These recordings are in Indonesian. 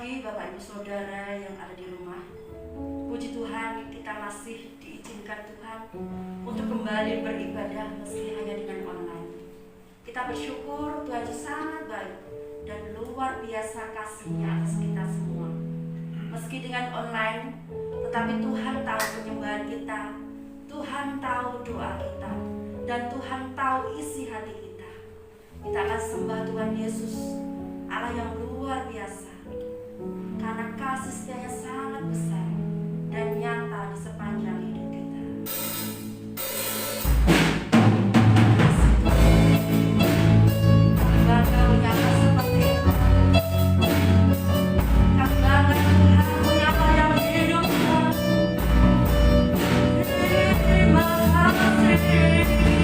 pagi Bapak Ibu Saudara yang ada di rumah. Puji Tuhan, kita masih diizinkan Tuhan untuk kembali beribadah meski hanya dengan online. Kita bersyukur Tuhan Yesus sangat baik dan luar biasa kasih-Nya atas kita semua. Meski dengan online, tetapi Tuhan tahu penyembahan kita, Tuhan tahu doa kita, dan Tuhan tahu isi hati kita. Kita akan sembah Tuhan Yesus, Allah yang luar biasa, karena kasih setianya sangat besar dan nyata di sepanjang hidup kita. Bangga menyapa seperti itu. Kami bangga Tuhan menyapa yang hidup Tuhan. Terima kasih. Oh Yesus.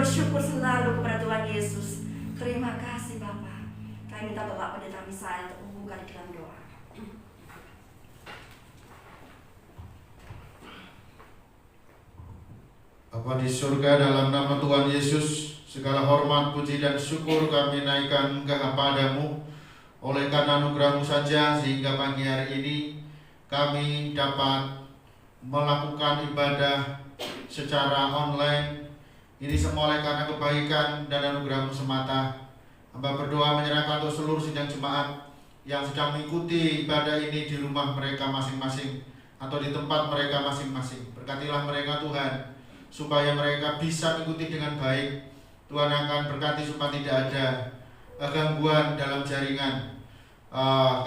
bersyukur selalu kepada Tuhan Yesus. Terima kasih Bapa. Kami minta Bapak Pendeta Misael untuk membuka di dalam doa. Bapa di surga, dalam nama Tuhan Yesus, segala hormat, puji dan syukur kami naikkan kepadamu. Oleh karena anugerah-Mu saja sehingga pagi hari ini kami dapat melakukan ibadah secara online. Ini semua oleh karena kebaikan dan anugerah-Mu semata. Hamba berdoa menyerahkan untuk seluruh sidang jemaat yang sedang mengikuti ibadah ini di rumah mereka masing-masing atau di tempat mereka masing-masing. Berkatilah mereka Tuhan, supaya mereka bisa mengikuti dengan baik. Tuhan akan berkati supaya tidak ada gangguan dalam jaringan.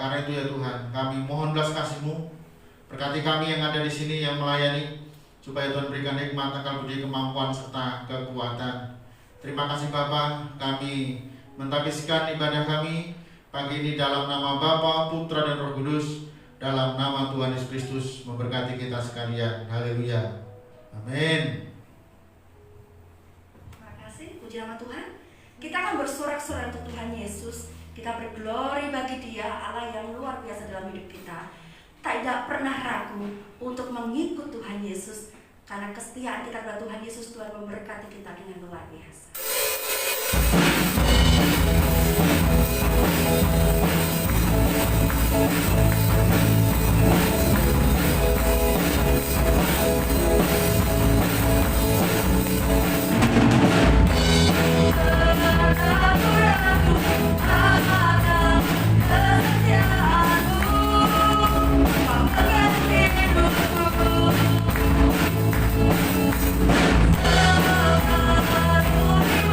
Karena itu ya Tuhan, kami mohon belas kasih-Mu. Berkati kami yang ada di sini yang melayani, supaya Tuhan berikan hikmat, akal budi, kemampuan serta kekuatan. Terima kasih Bapa, kami mentapiskan ibadah kami pagi ini dalam nama Bapa, Putra dan Roh Kudus, dalam nama Tuhan Yesus Kristus, memberkati kita sekalian. Haleluya. Amin. Terima kasih, puji nama Tuhan. Kita akan bersorak-sorai untuk Tuhan Yesus. Kita berglori bagi Dia, Allah yang luar biasa dalam hidup kita. Tidak pernah ragu untuk mengikut Tuhan Yesus, karena kesetiaan kita kepada Tuhan Yesus, Tuhan memberkati kita dengan luar biasa. Hidupku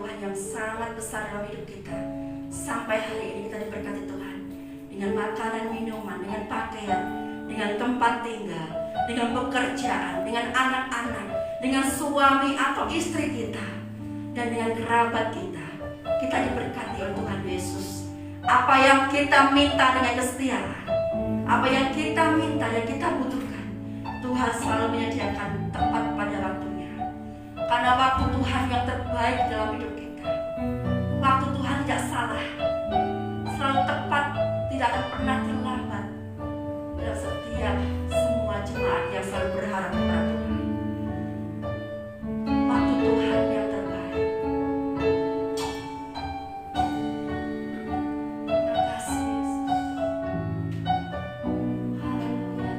Tuhan yang sangat besar dalam hidup kita. Sampai hari ini kita diberkati Tuhan dengan makanan, minuman, dengan pakaian, dengan tempat tinggal, dengan pekerjaan, dengan anak-anak, dengan suami atau istri kita, dan dengan kerabat kita. Kita diberkati oleh Tuhan Yesus. Apa yang kita minta dengan kesetiaan, apa yang kita minta, yang kita butuhkan, Tuhan selalu menyediakan tepat pada waktunya. Karena waktu Tuhan yang terbaik dalam hidup kita. Waktu Tuhan tidak salah, selalu tepat, tidak akan pernah terlambat. Dalam setiap semua jemaat yang selalu berharap kepada Tuhan. Waktu Tuhan yang terbaik. Terima kasih Yesus. Haleluya Tuhan.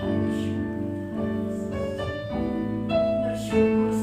Kami bersyukur Tuhan Yesus. Bersyukur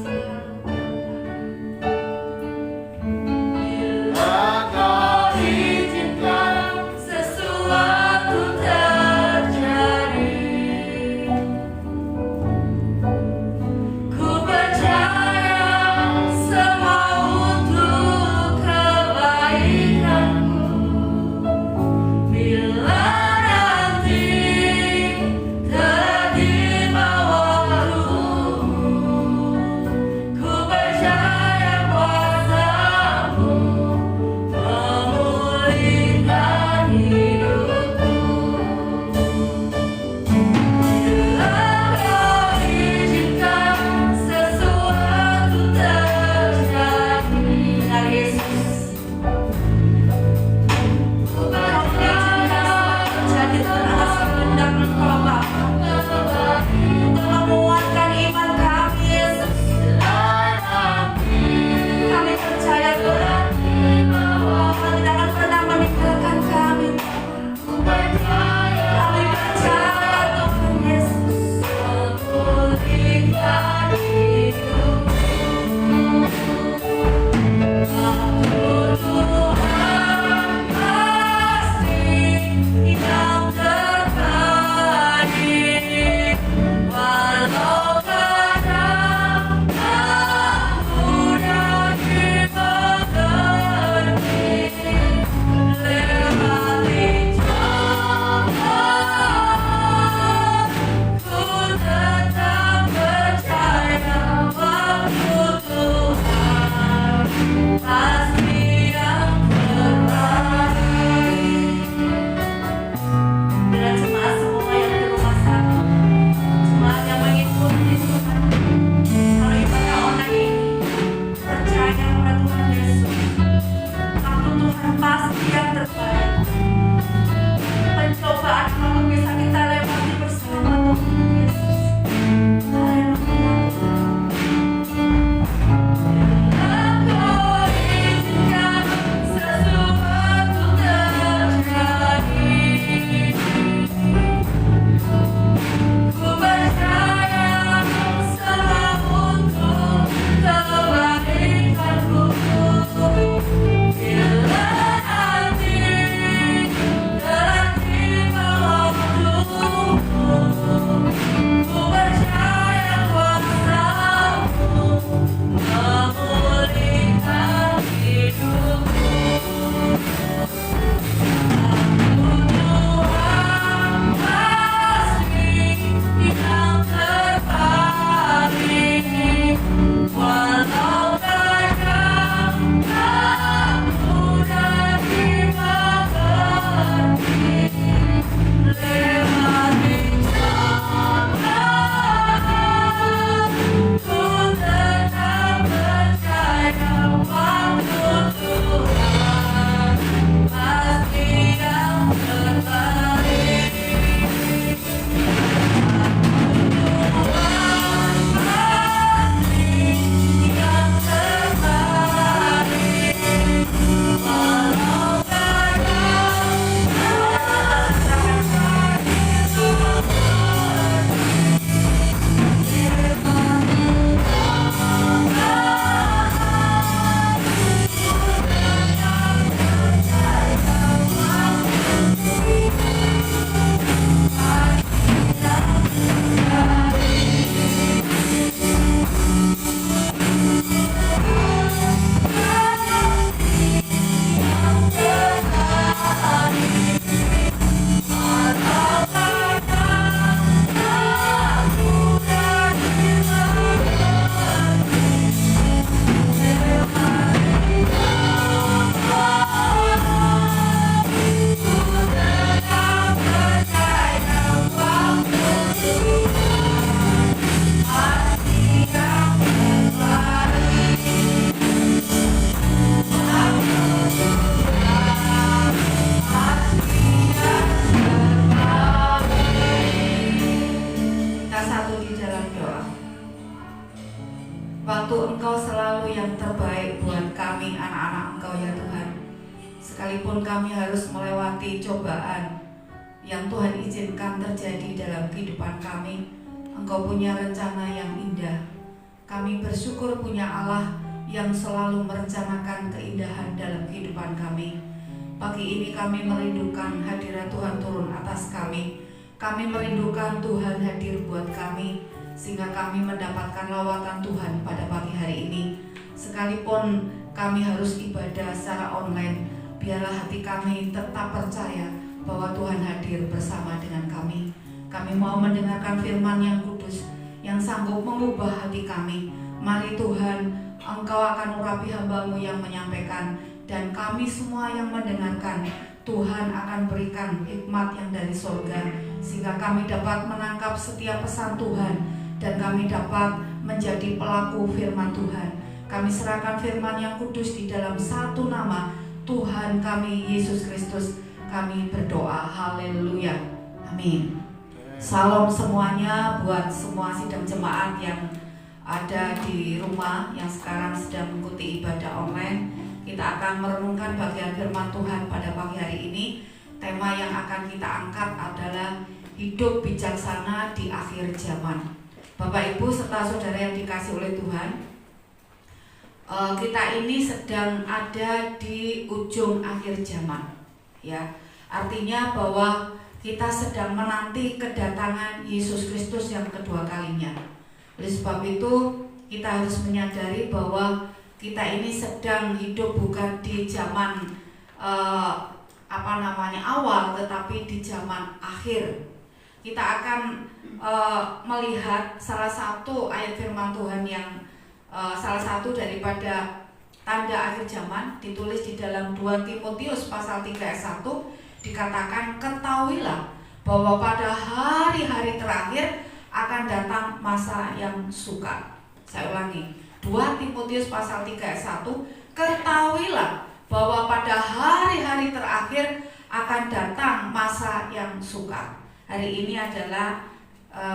Engkau selalu yang terbaik buat kami anak-anak Engkau ya Tuhan. Sekalipun kami harus melewati cobaan yang Tuhan izinkan terjadi dalam kehidupan kami, Engkau punya rencana yang indah. Kami bersyukur punya Allah yang selalu merencanakan keindahan dalam kehidupan kami. Pagi ini kami merindukan hadirat Tuhan turun atas kami. Kami merindukan Tuhan hadir buat kami, sehingga kami mendapatkan lawatan Tuhan pada pagi hari ini. Sekalipun kami harus ibadah secara online, biarlah hati kami tetap percaya bahwa Tuhan hadir bersama dengan kami. Kami mau mendengarkan firman yang kudus, yang sanggup mengubah hati kami. Mari Tuhan, Engkau akan urapi hamba-Mu yang menyampaikan, dan kami semua yang mendengarkan, Tuhan akan berikan hikmat yang dari surga, sehingga kami dapat menangkap setiap pesan Tuhan, dan kami dapat menjadi pelaku firman Tuhan. Kami serahkan firman yang kudus di dalam satu nama Tuhan kami Yesus Kristus. Kami berdoa, haleluya, amin. Salam semuanya buat semua sidang jemaat yang ada di rumah, yang sekarang sedang mengikuti ibadah online. Kita akan merenungkan bagian firman Tuhan pada pagi hari ini. Tema yang akan kita angkat adalah hidup bijaksana di akhir zaman. Bapak Ibu serta saudara yang dikasihi oleh Tuhan, kita ini sedang ada di ujung akhir zaman. Ya, artinya bahwa kita sedang menanti kedatangan Yesus Kristus yang kedua kalinya. Oleh sebab itu, kita harus menyadari bahwa kita ini sedang hidup bukan di zaman awal, tetapi di zaman akhir. Kita akan melihat salah satu ayat firman Tuhan yang salah satu daripada tanda akhir zaman, ditulis di dalam 2 Timotius pasal 3 ayat 1, dikatakan, ketahuilah bahwa pada hari-hari terakhir akan datang masa yang sukar. Saya ulangi, 2 Timotius pasal 3 ayat 1, ketahuilah bahwa pada hari-hari terakhir akan datang masa yang sukar. Hari ini adalah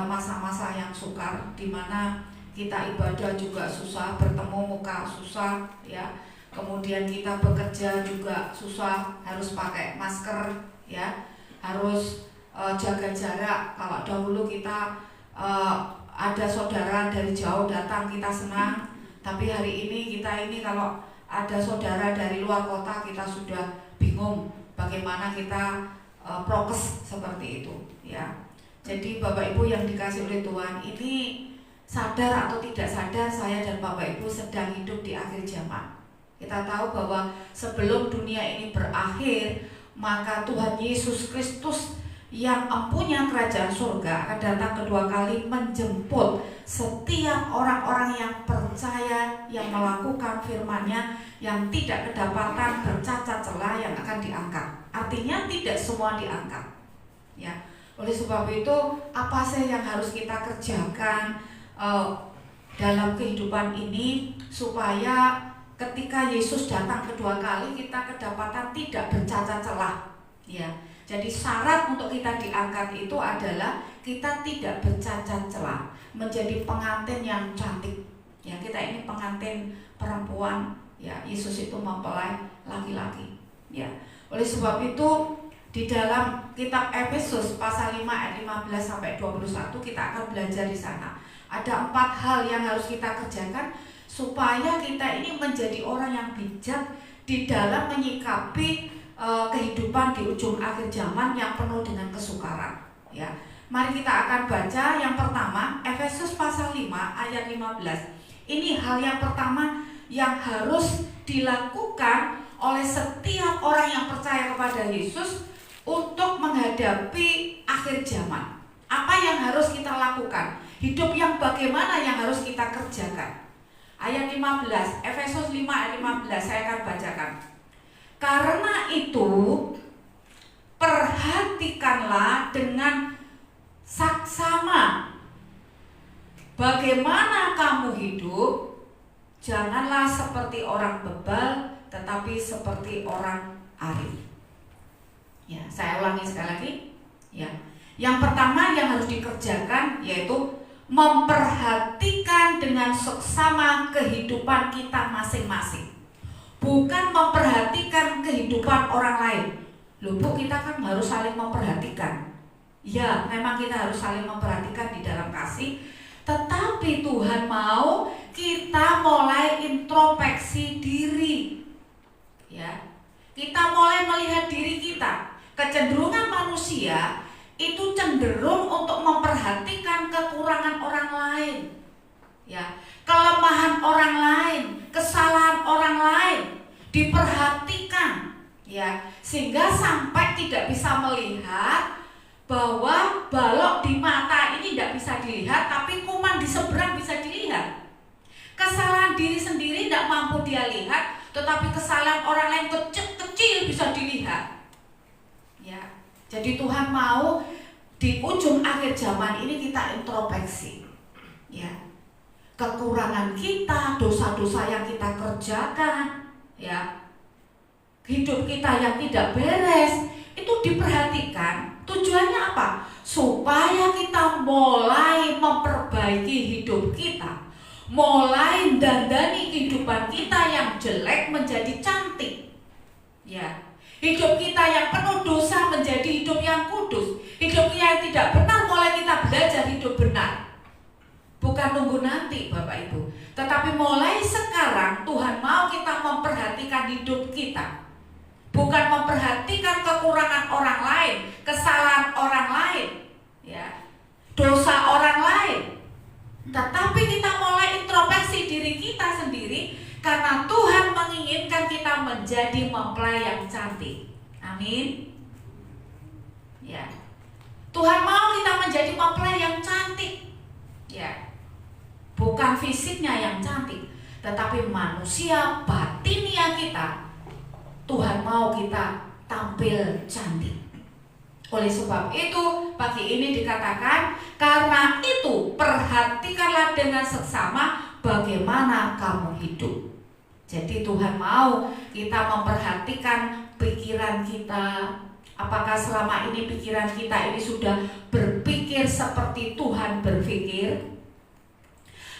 masa-masa yang sukar, di mana kita ibadah juga susah, bertemu muka susah, ya. Kemudian kita bekerja juga susah, harus pakai masker, ya, harus jaga jarak. Kalau dahulu kita ada saudara dari jauh datang, kita senang. Tapi hari ini kita ini kalau ada saudara dari luar kota, kita sudah bingung bagaimana kita prokes seperti itu, ya. Jadi Bapak Ibu yang dikasihi oleh Tuhan, ini sadar atau tidak sadar, saya dan Bapak Ibu sedang hidup di akhir zaman. Kita tahu bahwa sebelum dunia ini berakhir, maka Tuhan Yesus Kristus yang empunya kerajaan surga akan datang kedua kali menjemput setiap orang-orang yang percaya, yang melakukan firman-Nya, yang tidak kedapatan bercacat celah, yang akan diangkat. Artinya tidak semua diangkat, ya. Oleh sebab itu, apa sih yang harus kita kerjakan dalam kehidupan ini supaya ketika Yesus datang kedua kali kita kedapatan tidak bercacat celah, ya. Jadi syarat untuk kita diangkat itu adalah kita tidak bercacat celah, menjadi pengantin yang cantik. Ya, kita ini pengantin perempuan, ya. Yesus itu mempelai laki-laki, ya. Oleh sebab itu di dalam kitab Efesus pasal 5 ayat 15 sampai 21 kita akan belajar di sana. Ada 4 hal yang harus kita kerjakan supaya kita ini menjadi orang yang bijak di dalam menyikapi kehidupan di ujung akhir zaman yang penuh dengan kesukaran, ya. Mari kita akan baca yang pertama, Efesus pasal 5 ayat 15. Ini hal yang pertama yang harus dilakukan oleh setiap orang yang percaya kepada Yesus untuk menghadapi akhir zaman. Apa yang harus kita lakukan? Hidup yang bagaimana yang harus kita kerjakan? Ayat 15, Efesus 5 ayat 15, saya akan bacakan. Karena itu, perhatikanlah dengan saksama bagaimana kamu hidup. Janganlah seperti orang bebal, tetapi seperti orang arif. Ya, saya ulangi sekali lagi. Ya, yang pertama yang harus dikerjakan yaitu memperhatikan memperhatikan dengan seksama kehidupan kita masing-masing. Bukan memperhatikan kehidupan orang lain. Loh Bu, kita kan harus saling memperhatikan. Ya, memang kita harus saling memperhatikan di dalam kasih. Tetapi Tuhan mau kita mulai introspeksi diri. Ya, kita mulai melihat diri kita. Kecenderungan manusia itu cenderung untuk memperhatikan kekurangan orang lain, ya, kelemahan orang lain, kesalahan orang lain diperhatikan, ya, sehingga sampai tidak bisa melihat bahwa balok di mata ini tidak bisa dilihat, tapi kuman di seberang bisa dilihat. Kesalahan diri sendiri tidak mampu dia lihat, tetapi kesalahan orang lain kecil bisa dilihat. Ya, jadi Tuhan mau di ujung akhir zaman ini kita introspeksi, ya, kekurangan kita, dosa-dosa yang kita kerjakan, ya, hidup kita yang tidak beres itu diperhatikan. Tujuannya apa? Supaya kita mulai memperbaiki hidup kita, mulai dandani kehidupan kita yang jelek menjadi cantik, ya. Hidup kita yang penuh dosa menjadi hidup yang kudus. Hidup yang tidak benar mulai kita belajar hidup benar. Bukan nunggu nanti Bapak Ibu, tetapi mulai sekarang Tuhan mau kita memperhatikan hidup kita. Bukan memperhatikan kekurangan orang lain, kesalahan orang lain, ya, dosa orang lain. Tetapi kita mulai introspeksi diri kita sendiri. Karena Tuhan menginginkan kita menjadi mempelai yang cantik. Amin. Ya. Tuhan mau kita menjadi mempelai yang cantik. Ya. Bukan fisiknya yang cantik, tetapi manusia batinia kita. Tuhan mau kita tampil cantik. Oleh sebab itu, pagi ini dikatakan, karena itu perhatikanlah dengan seksama bagaimana kamu hidup. Jadi Tuhan mau kita memperhatikan pikiran kita. Apakah selama ini pikiran kita ini sudah berpikir seperti Tuhan berpikir?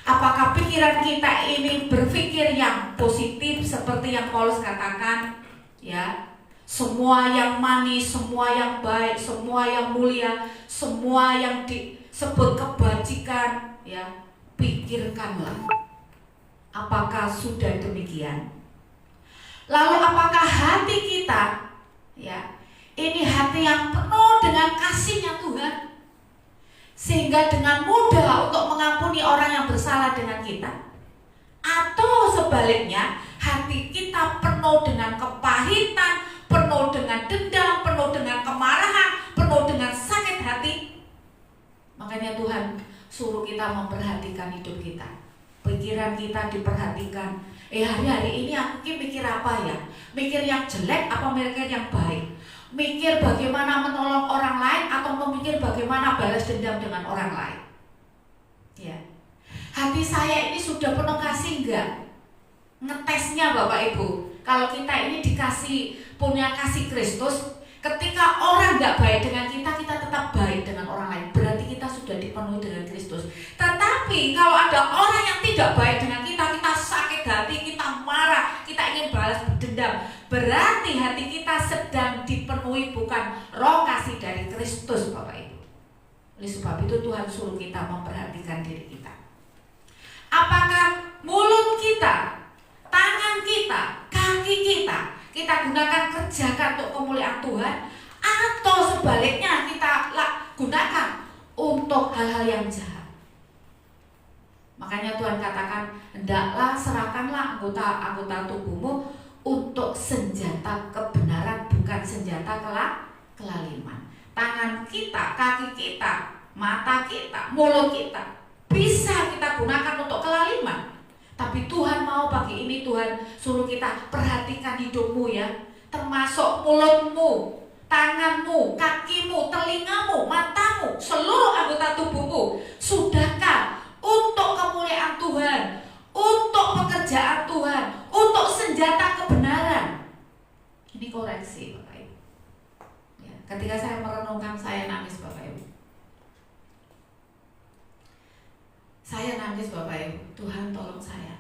Apakah pikiran kita ini berpikir yang positif seperti yang Paulus katakan, ya, semua yang manis, semua yang baik, semua yang mulia, semua yang disebut kebajikan, ya, pikirkanlah. Apakah sudah demikian? Lalu apakah hati kita, ya, ini hati yang penuh dengan kasih-Nya Tuhan, sehingga dengan mudah untuk mengampuni orang yang bersalah dengan kita? Atau sebaliknya, hati kita penuh dengan kepahitan, penuh dengan dendam, penuh dengan kemarahan, penuh dengan sakit hati? Makanya Tuhan suruh kita memperhatikan hidup kita. Pikiran kita diperhatikan. Hari-hari ini aku mikir apa ya? Mikir yang jelek apa mikir yang baik? Mikir bagaimana menolong orang lain atau memikir bagaimana balas dendam dengan orang lain? Ya. Hati saya ini sudah penuh kasih enggak? Ngetesnya Bapak Ibu. Kalau kita ini dikasih, punya kasih Kristus, ketika orang enggak baik dengan kita, kita tetap baik dengan orang lain. Berarti kita sudah dipenuhi dengan Kristus. Tetapi kalau ada orang yang tidak baik dengan kita, kita sakit hati, kita marah, kita ingin balas dendam, berarti hati kita sedang dipenuhi bukan roh kasih dari Kristus Bapak Ibu. Oleh sebab itu Tuhan suruh kita memperhatikan diri kita. Apakah mulut kita, tangan kita, kaki kita gunakan kerjakan untuk kemuliaan Tuhan, atau sebaliknya kita gunakan untuk hal-hal yang jahat? Makanya Tuhan katakan, hendaklah serahkanlah anggota tubuhmu untuk senjata kebenaran, bukan senjata kelaliman. Tangan kita, kaki kita, mata kita, mulut kita bisa kita gunakan untuk kelaliman. Tapi Tuhan mau pagi ini Tuhan suruh kita perhatikan hidupmu, ya, termasuk mulutmu, tanganmu, kakimu, telingamu, matamu, seluruh anggota tubuhmu. Sudahkah untuk kemuliaan Tuhan, untuk pekerjaan Tuhan, untuk senjata kebenaran? Ini koreksi Bapak Ibu. Ya, ketika saya merenungkan, saya nangis Bapak Ibu. Saya nangis Bapak Ibu, Tuhan tolong saya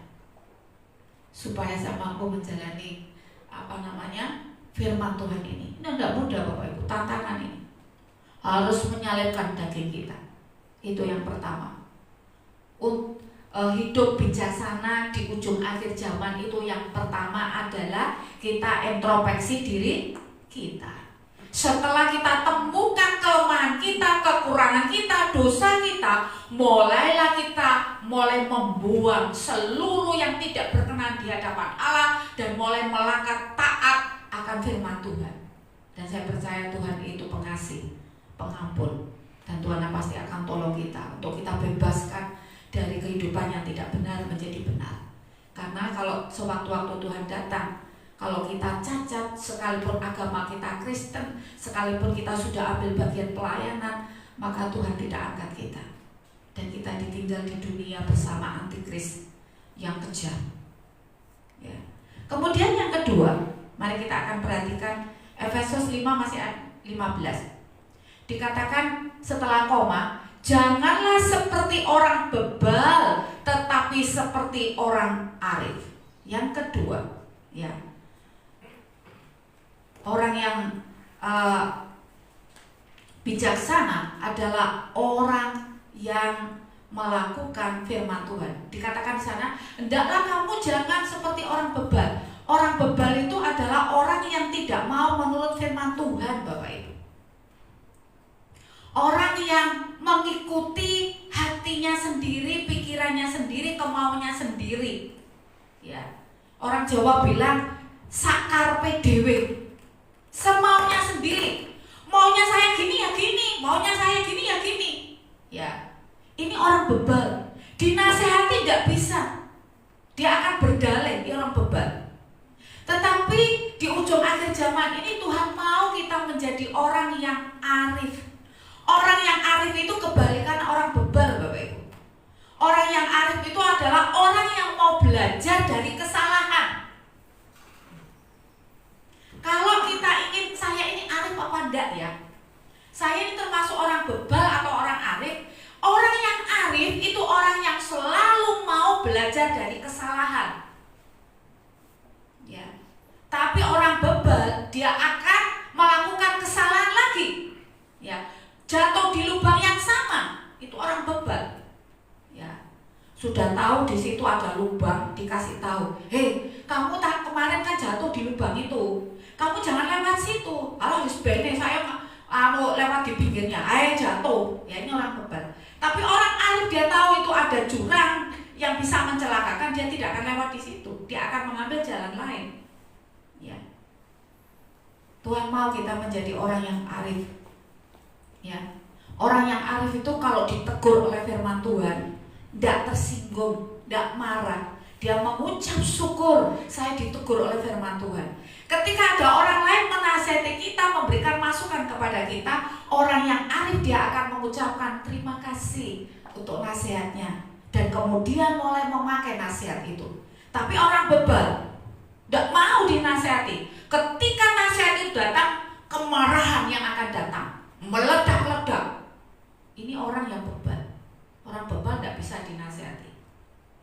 supaya saya mampu menjalani firman Tuhan ini. Ini tidak mudah Bapak Ibu, tantangan ini. Harus menyalipkan daging kita. Itu yang pertama. Hidup bijaksana di ujung akhir zaman itu yang pertama adalah kita introspeksi diri kita. Setelah kita temukan kelemahan kita, kekurangan kita, dosa kita, mulailah kita membuang seluruh yang tidak berkenan di hadapan Allah dan mulai melangkah taat akan firman Tuhan. Dan saya percaya Tuhan itu pengasih, pengampun, dan Tuhan pasti akan tolong kita untuk kita bebaskan dari kehidupan yang tidak benar menjadi benar. Karena kalau sewaktu-waktu Tuhan datang, kalau kita cacat, sekalipun agama kita Kristen, sekalipun kita sudah ambil bagian pelayanan, maka Tuhan tidak angkat kita. Dan kita ditinggal di dunia bersama antikris yang kejam. Ya. Kemudian yang kedua, mari kita akan perhatikan Efesus 5 masih 15. Dikatakan setelah koma, janganlah seperti orang bebal, tetapi seperti orang arif. Yang kedua, ya, orang yang bijaksana adalah orang yang melakukan firman Tuhan. Dikatakan di sana, hendaklah kamu jangan seperti orang bebal. Orang bebal itu adalah orang yang tidak mau menurut firman Tuhan, Bapak Ibu. Orang yang mengikuti hatinya sendiri, pikirannya sendiri, kemauannya sendiri. Ya. Orang Jawa bilang sakarpe dhewe. Semaunya sendiri. Maunya saya gini ya gini, maunya saya gini ya gini. Ya. Ini orang bebal. Dinasehati tidak bisa. Dia akan berdalih, dia orang bebal. Tetapi di ujung akhir zaman ini Tuhan mau kita menjadi orang yang arif. Orang yang arif itu kebalikan orang bebal, Bapak Ibu. Orang yang arif itu adalah orang yang mau belajar dari kesalahan. Kalau kita ingin, saya ini arif apa enggak ya? Saya ini termasuk orang bebal atau orang arif? Orang yang arif itu orang yang selalu mau belajar dari kesalahan. Ya. Tapi orang bebal, dia akan melakukan kesalahan lagi. Ya. Jatuh di lubang yang sama, itu orang bebal. Ya. Sudah tahu di situ ada lubang, dikasih tahu, "Hei, kamu kemarin kan jatuh di lubang itu. Kamu jangan lewat situ." Kalau bene saya lewat di pinggirnya, jatuh. Ya, ini orang bebal. Tapi orang arif dia tahu itu ada jurang yang bisa mencelakakan, dia tidak akan lewat di situ. Dia akan mengambil jalan lain. Ya. Tuhan mau kita menjadi orang yang arif. Ya. Orang yang arif itu kalau ditegur oleh firman Tuhan, tidak tersinggung, tidak marah. Dia mengucap syukur, saya ditegur oleh firman Tuhan. Ketika ada orang lain menasihati kita, memberikan masukan kepada kita, orang yang arif dia akan mengucapkan terima kasih untuk nasihatnya dan kemudian mulai memakai nasihat itu. Tapi orang bebal tidak mau dinasihati. Ketika nasihat itu datang, kemarahan yang akan datang, meledak-ledak. Ini orang yang bebal. Orang bebal tidak bisa dinasihati.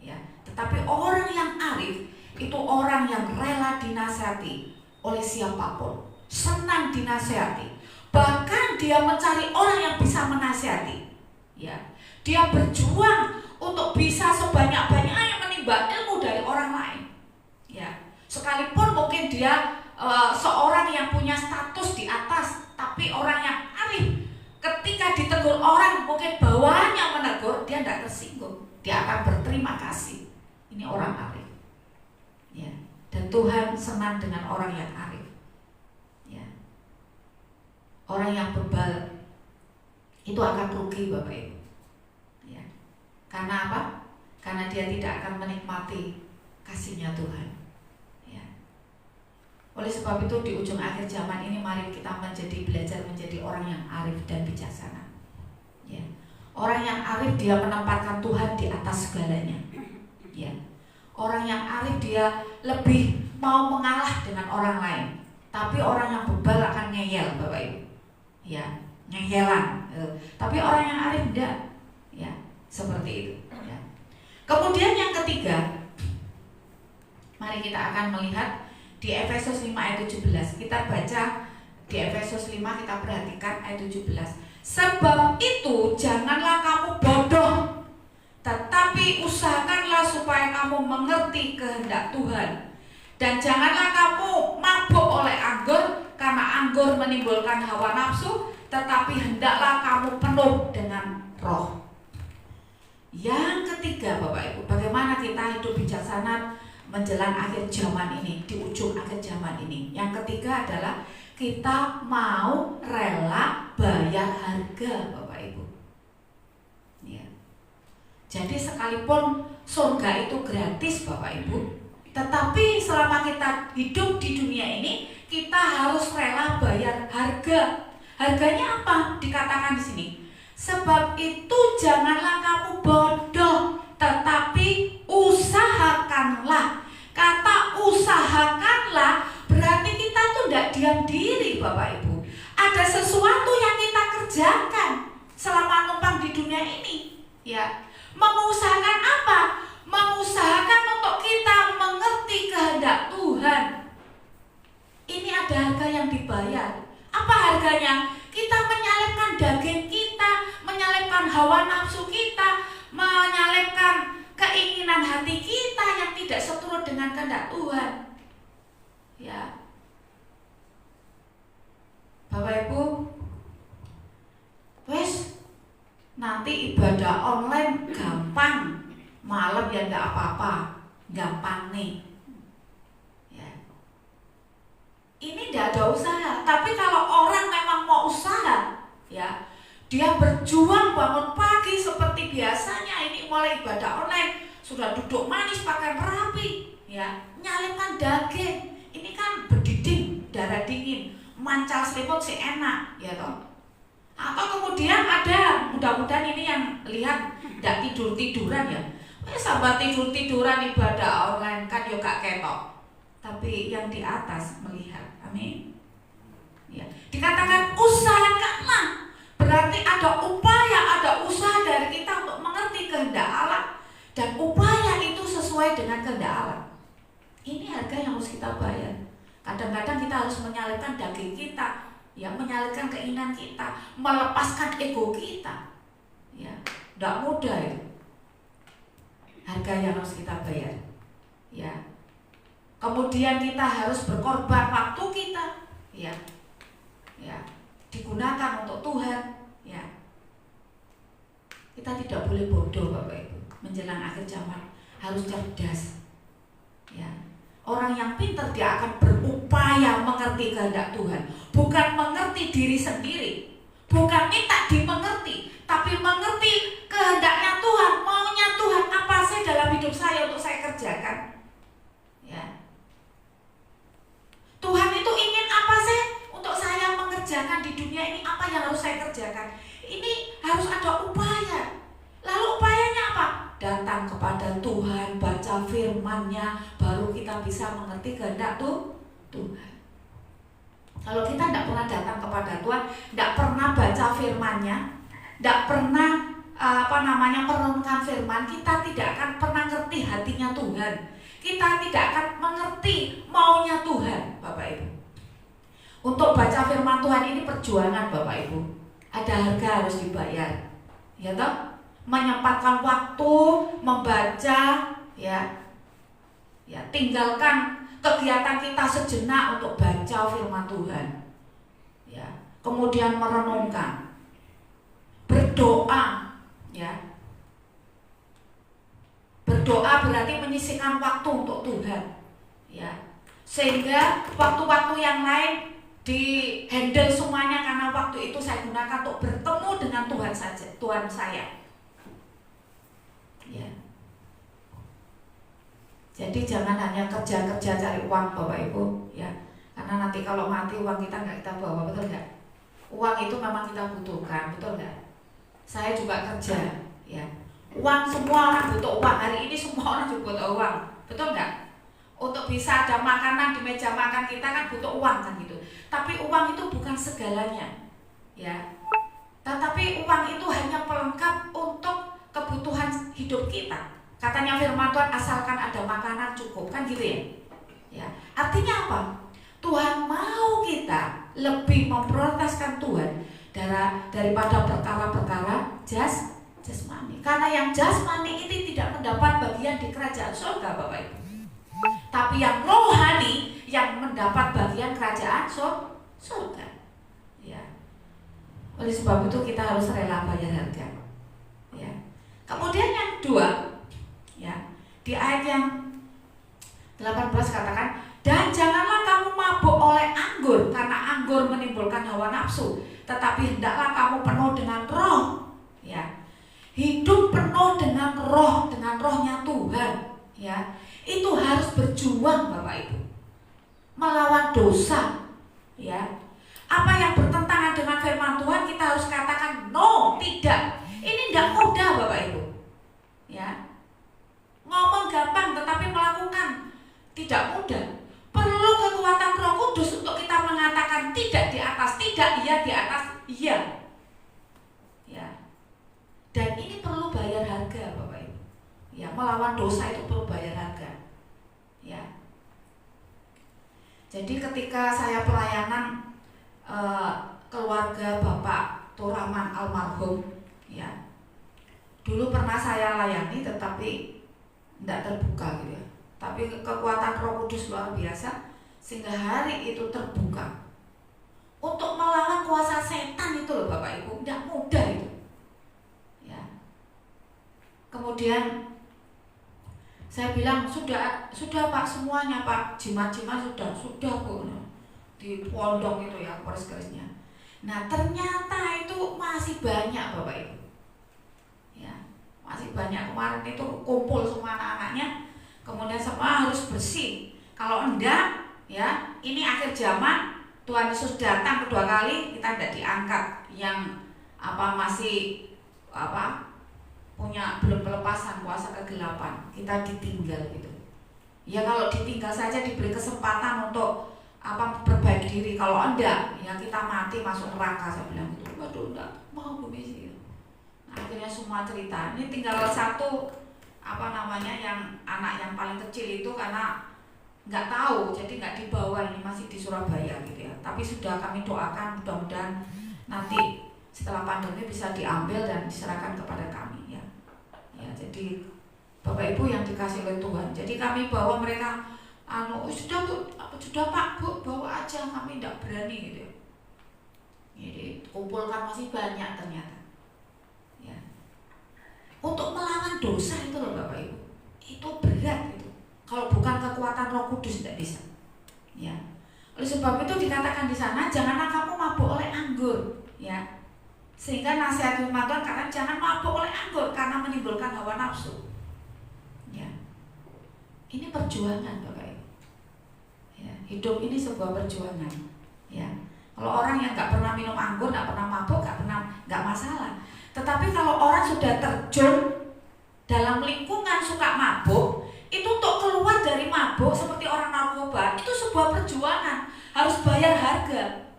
Ya, tetapi orang yang arif itu orang yang rela dinasihati oleh siapapun, senang dinasihati. Bahkan dia mencari orang yang bisa menasihati. Ya, dia berjuang untuk bisa sebanyak-banyaknya yang menimba ilmu dari orang lain. Ya, sekalipun mungkin dia seorang yang punya status di atas, tapi orang yang arif, ketika ditegur orang, mungkin bawahannya menegur, dia tidak tersinggung. Dia akan berterima kasih. Ini orang arif. Ya. Dan Tuhan senang dengan orang yang arif. Ya. Orang yang bebal itu akan rugi, Bapak Ibu. Ya. Karena apa? Karena dia tidak akan menikmati kasihnya Tuhan. Ya. Oleh sebab itu di ujung akhir zaman ini mari kita belajar menjadi orang yang arif dan bijaksana. Ya. Orang yang arif dia menempatkan Tuhan di atas segalanya. Ya. Orang yang arif dia lebih mau mengalah dengan orang lain. Tapi orang yang bebal akan ngeyel, Bapak Ibu. Ya, ngeyelan. Tapi orang yang arif enggak. Ya. Seperti itu ya. Kemudian yang ketiga, mari kita akan melihat di Efesus 5 ayat 17. Kita baca di Efesus 5, kita perhatikan ayat 17. Sebab itu janganlah kamu bodoh, tetapi usahakanlah supaya kamu mengerti kehendak Tuhan. Dan janganlah kamu mabuk oleh anggur, karena anggur menimbulkan hawa nafsu, tetapi hendaklah kamu penuh dengan roh. Yang ketiga Bapak Ibu, bagaimana kita hidup bijaksana menjelang akhir zaman ini, di ujung akhir zaman ini. Yang ketiga adalah kita mau rela bayar harga Bapak Ibu ya. Jadi sekalipun surga itu gratis Bapak Ibu, tetapi selama kita hidup di dunia ini, kita harus rela bayar harga. Harganya apa? Dikatakan di sini. Sebab itu janganlah kamu bodoh, tetapi usahakanlah. Kata usahakanlah berarti kita tuh tidak diam diri Bapak Ibu. Ada sesuatu yang kita kerjakan selama numpang di dunia ini ya. Mengusahakan apa? Mengusahakan untuk kita mengerti kehendak Tuhan. Ini ada harga yang dibayar. Apa harganya? Kita menyalipkan daging kita, menyalipkan hawa nafsu kita, menyalipkan keinginan hati kita yang tidak seturut dengan kehendak Tuhan. Ya. Bapak Ibu, wes nanti ibadah online gampang, malam ya nggak apa-apa, gampang nih. Ya. Ini tidak ada usaha, tapi kalau orang memang mau usaha, ya, dia berjuang bangun pagi seperti biasanya. Ini mulai ibadah online, sudah duduk manis pakai merapi, ya, nyalipkan daging. Ini kan berdiding, darah dingin, mancal selimut sih enak, ya toh. Atau kemudian ada, mudah-mudahan ini yang lihat tidak tidur-tiduran ya. Sahabat tidur-tiduran ibadah online kan yo gak ketok. Tapi yang di atas melihat. Amin. Ya, dikatakan usahakanlah. Berarti ada upaya, ada usaha dari kita untuk mengerti kehendak Allah, dan upaya itu sesuai dengan kehendak Allah. Ini harga yang harus kita bayar. Kadang-kadang kita harus menyalipkan daging kita, ya, menyalipkan keinginan kita, melepaskan ego kita. Ya, tidak mudah itu. Harga yang harus kita bayar. Ya. Kemudian kita harus berkorban waktu kita, ya. Ya, digunakan untuk Tuhan, ya. Kita tidak boleh bodoh Bapak Ibu. Menjelang akhir zaman harus cerdas. Ya. Orang yang pintar dia akan berupaya mengerti kehendak Tuhan, bukan mengerti diri sendiri, bukan minta dimengerti, tapi mengerti kehendaknya Tuhan, maunya Tuhan apa sih dalam hidup saya untuk saya kerjakan. Ya. Tuhan itu ingin apa sih untuk saya mengerjakan di dunia ini, apa yang harus saya kerjakan. Ini harus ada upaya. Lalu upayanya apa? Datang kepada Tuhan, baca firman-Nya, baru kita bisa mengerti kehendak Tuhan. Kalau kita tidak pernah datang kepada Tuhan, tidak pernah baca firman-Nya, tidak pernah merenungkan firman, kita tidak akan pernah ngerti hatinya Tuhan. Kita tidak akan mengerti maunya Tuhan, Bapak Ibu. Untuk baca firman Tuhan ini perjuangan Bapak Ibu. Ada harga harus dibayar. Ya toh? Menyempatkan waktu membaca, ya. Ya, tinggalkan kegiatan kita sejenak untuk baca firman Tuhan. Ya. Kemudian merenungkan. Berdoa, ya. Berdoa berarti menyisihkan waktu untuk Tuhan, ya, sehingga waktu-waktu yang lain di handle semuanya, karena waktu itu saya gunakan untuk bertemu dengan Tuhan saja, Tuhan saya, ya. Jadi jangan hanya kerja-kerja cari uang Bapak Ibu, ya, karena nanti kalau mati uang kita nggak kita bawa, betul nggak? Uang itu memang kita butuhkan, betul nggak? Saya juga kerja, ya. Uang, semua orang butuh uang. Hari ini semua orang juga butuh uang, betul nggak? Untuk bisa ada makanan di meja makan kita kan butuh uang kan gitu. Tapi uang itu bukan segalanya, ya. Tetapi uang itu hanya pelengkap untuk kebutuhan kebutuhan hidup kita. Katanya firman Tuhan, asalkan ada makanan cukup, kan gitu ya. Ya, artinya apa? Tuhan mau kita lebih memprioritaskan Tuhan daripada perkara-perkara jasmani. Karena yang jasmani ini tidak mendapat bagian di kerajaan surga, Bapak Ibu. Tapi yang rohani yang mendapat bagian kerajaan surga. Ya. Oleh sebab itu kita harus rela bayar harga. Ya. Kemudian yang kedua, ya, di ayat yang 18 katakan, dan janganlah kamu mabuk oleh anggur, karena anggur menimbulkan hawa nafsu, tetapi hendaklah kamu penuh dengan roh. Ya. Hidup penuh dengan roh, dengan rohnya Tuhan. Ya. Itu harus berjuang, Bapak Ibu, melawan dosa. Ya. Apa yang bertentangan dengan firman Tuhan kita harus katakan no, tidak. Ini tidak mudah, Bapak Ibu. Ya. Ngomong gampang tetapi melakukan tidak mudah. Perlu kekuatan Roh Kudus untuk kita mengatakan tidak di atas tidak, iya di atas iya. Ya. Dan ini perlu bayar harga, Bapak Ibu. Ya, melawan dosa itu perlu bayar harga. Ya. Jadi ketika saya pelayanan keluarga Bapak Turahman almarhum, ya, dulu pernah saya layani tetapi tidak terbuka gitu ya. Tapi kekuatan Roh Kudus luar biasa sehingga hari itu terbuka. Untuk melawan kuasa setan itu loh Bapak Ibu, tidak mudah itu. Ya. Kemudian saya bilang sudah Pak semuanya Pak, jimat-jimat sudah Bu, di pondok itu ya keris-kerisnya. Nah ternyata itu masih banyak Bapak Ibu. Ya, masih banyak. Kemarin itu kumpul semua anak-anaknya, kemudian semua harus bersih. Kalau enggak, ya ini akhir zaman, Tuhan Yesus datang kedua kali, kita tidak diangkat. Yang masih punya belum pelepasan kuasa kegelapan, kita ditinggal gitu. Ya kalau ditinggal saja diberi kesempatan untuk perbaiki diri. Kalau enggak, ya kita mati masuk neraka. Saya bilang gitu. Waduh, enggak mau Bu Messi. Nah, akhirnya semua cerita. Ini tinggal satu yang anak yang paling kecil itu karena nggak tahu, jadi nggak dibawa, ini masih di Surabaya gitu ya. Tapi sudah kami doakan mudah-mudahan nanti setelah pandemi bisa diambil dan diserahkan kepada kami ya. Ya, jadi Bapak Ibu yang dikasih oleh Tuhan. Jadi kami bawa mereka sudah Pak Bu, bawa aja, kami tidak berani gitu. Jadi kumpulkan masih banyak ternyata. Ya. Untuk melawan dosa itu loh Bapak Ibu, itu berat gitu. Kalau bukan kekuatan Roh Kudus tidak bisa. Ya. Oleh sebab itu dikatakan di sana, janganlah kamu mabuk oleh anggur, ya. Sehingga nasihat firman Tuhan katakan jangan mabuk oleh anggur karena menimbulkan hawa nafsu. Ya. Ini perjuangan Bapak Ibu. Ya, hidup ini sebuah perjuangan. Ya. Kalau orang yang nggak pernah minum anggur, nggak pernah mabuk, nggak masalah. Tetapi kalau orang sudah terjun dalam lingkungan suka mabuk, itu untuk keluar dari mabuk seperti orang narkoba itu sebuah perjuangan, harus bayar harga.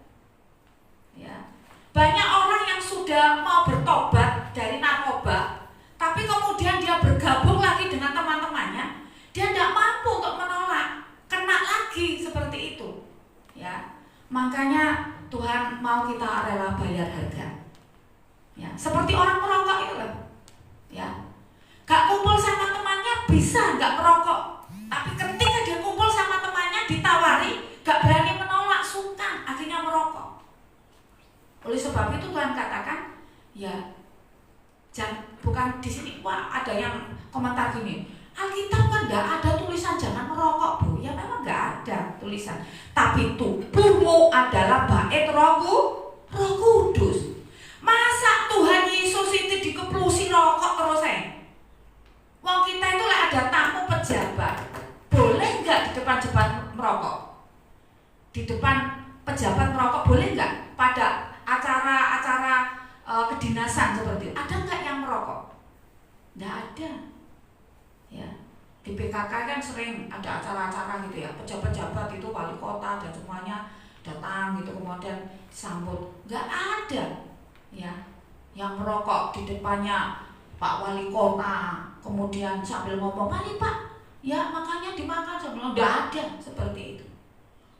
Ya. Banyak orang yang sudah mau bertobat dari narkoba, tapi kemudian dia bergabung lagi dengan teman-temannya, dia tidak mampu untuk menolak, kena lagi seperti itu. Ya, makanya Tuhan mau kita rela bayar harga. Ya, seperti orang merokok itu loh. Ya, gak kumpul sama temannya bisa gak merokok, tapi ketika dia kumpul sama temannya ditawari, gak berani menolak, sungkan, akhirnya merokok. Oleh sebab itu Tuhan katakan, ya, bukan di sini. Wah, ada yang komentar gini, Alkitab kan gak ada tulisan jangan merokok Bu. Ya memang gak ada tulisan, tapi tubuhmu adalah bait Roh Kudus. Masa Tuhan Yesus itu dikeplusi rokok terus Wong kita itu lah ada tamu pejabat, boleh nggak di depan merokok? Di depan pejabat merokok boleh nggak? Pada acara-acara kedinasan seperti itu, ada nggak yang merokok? Nggak ada. Ya, di PKK kan sering ada acara-acara gitu ya, pejabat-pejabat itu wali kota dan semuanya datang gitu kemudian disambut. Nggak ada. Ya, yang merokok di depannya Pak Wali Kota, kemudian sambil ngomong, mari Pak, ya makannya dimakan, sambil nggak ada seperti itu.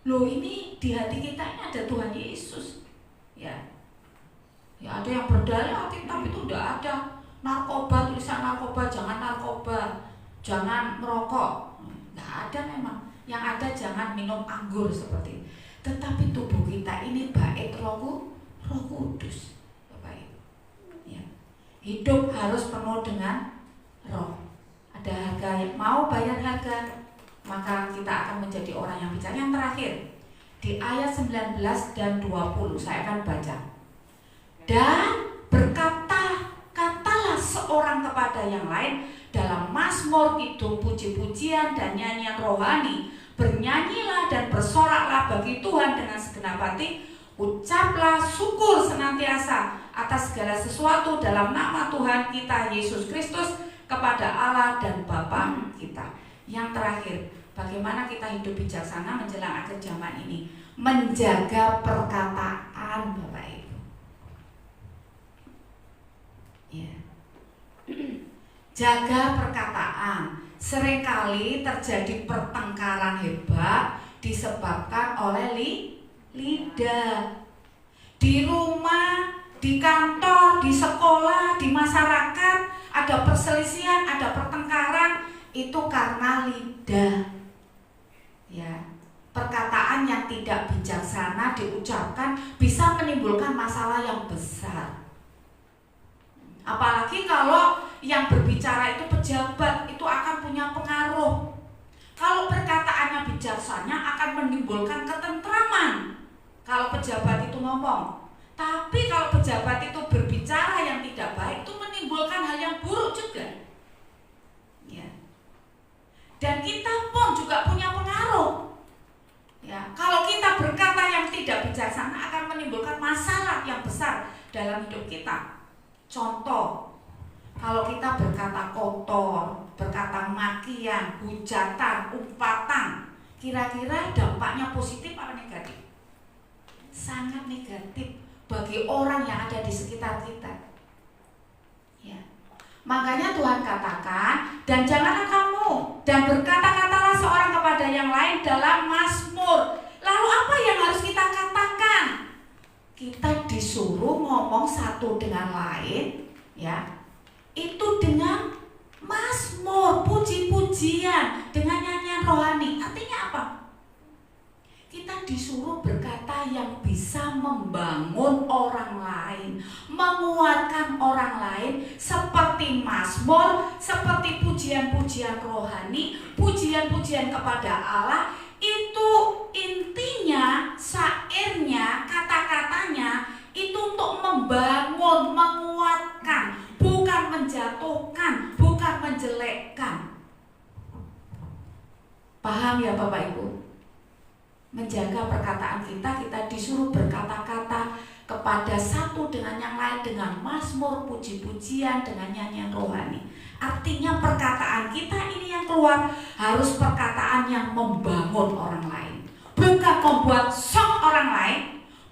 Loh, ini di hati kita ini ada Tuhan Yesus, ya ada yang berdalih hati, tapi itu udah ada narkoba, tulisan narkoba, jangan narkoba, jangan merokok, nggak ada memang. Yang ada jangan minum anggur seperti itu. Tetapi tubuh kita ini bait Roh Kudus, Bapak Ibu. Ya. Hidup harus penuh dengan Roh. Ada harga, mau bayar harga, maka kita akan menjadi orang yang bijak. Yang terakhir, di ayat 19 dan 20 saya akan baca. Dan berkata-katalah seorang kepada yang lain dalam mazmur, kidung, puji-pujian dan nyanyian rohani. Bernyanyilah dan bersoraklah bagi Tuhan dengan segenap hati. Ucaplah syukur senantiasa atas segala sesuatu dalam nama Tuhan kita Yesus Kristus kepada Allah dan Bapa kita. Yang terakhir, bagaimana kita hidup bijaksana menjelang akhir zaman ini? Menjaga perkataan, Bapak Ibu. Ya. Jaga perkataan. Seringkali terjadi pertengkaran hebat disebabkan oleh lidah. Di rumah, di kantor, di sekolah, di masyarakat ada perselisihan, ada pertengkaran, itu karena lidah. Ya, perkataan yang tidak bijaksana diucapkan bisa menimbulkan masalah yang besar. Apalagi kalau yang berbicara itu pejabat, itu akan punya pengaruh. Kalau perkataannya bijaksana akan menimbulkan ketentraman kalau pejabat itu ngomong. Tapi kalau pejabat itu berbicara yang tidak baik, itu menimbulkan hal yang buruk juga. Ya. Dan kita pun juga punya pengaruh. Ya, kalau kita berkata yang tidak bijaksana akan menimbulkan masalah yang besar dalam hidup kita. Contoh, kalau kita berkata kotor, berkata makian, hujatan, umpatan, kira-kira dampaknya positif atau negatif? Sangat negatif bagi orang yang ada di sekitar kita. Ya. Makanya Tuhan katakan, dan janganlah kamu, dan berkata-katalah seorang kepada yang lain dalam mazmur. Lalu apa yang harus kita katakan? Kita disuruh ngomong satu dengan lain, ya, itu dengan mazmur, puji-pujian, dengan nyanyian rohani. Artinya apa? Kita disuruh berkata yang bisa membangun orang lain, menguatkan orang lain, seperti mazmur, seperti pujian-pujian rohani, pujian-pujian kepada Allah. Itu intinya, syairnya, kata-katanya itu untuk membangun, menguatkan, bukan menjatuhkan, bukan menjelekkan. Paham ya Bapak Ibu? Menjaga perkataan kita, kita disuruh berkata-kata kepada satu dengan yang lain dengan mazmur, puji-pujian, dengan nyanyian rohani. Artinya perkataan kita ini yang keluar harus perkataan yang membangun orang lain, bukan membuat shock orang lain,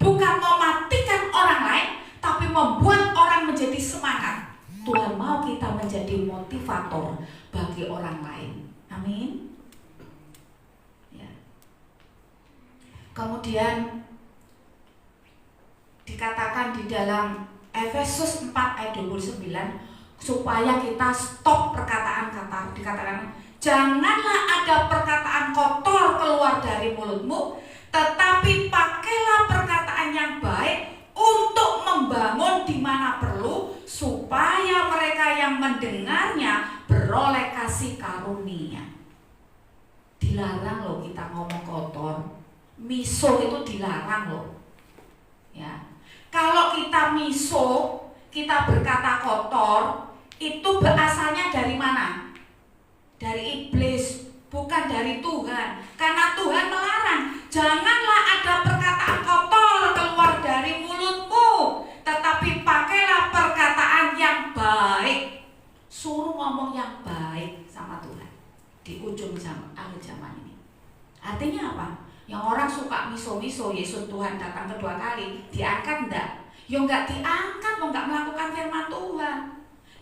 bukan mematikan orang lain, tapi membuat orang menjadi semangat. Tuhan mau kita menjadi motivator bagi orang lain. Amin. Ya. Kemudian dikatakan di dalam Efesus 4 ayat 29, supaya kita stop perkataan kata, dikatakan janganlah ada perkataan kotor keluar dari mulutmu, tetapi pakailah perkataan yang baik untuk membangun di mana perlu, supaya mereka yang mendengarnya beroleh kasih karunia. Dilarang loh kita ngomong kotor. Miso itu dilarang loh. Ya. Kalau kita miso, kita berkata kotor, itu berasalnya dari mana? Dari iblis, bukan dari Tuhan. Karena Tuhan melarang, janganlah ada perkataan kotor keluar dari mulutmu, tetapi pakailah perkataan yang baik. Suruh ngomong yang baik sama Tuhan di ujung zaman, akhir zaman ini. Artinya apa? Yang orang suka miso-miso, Yesus Tuhan datang kedua kali, diangkat enggak? Ya enggak diangkat, mau enggak melakukan firman Tuhan.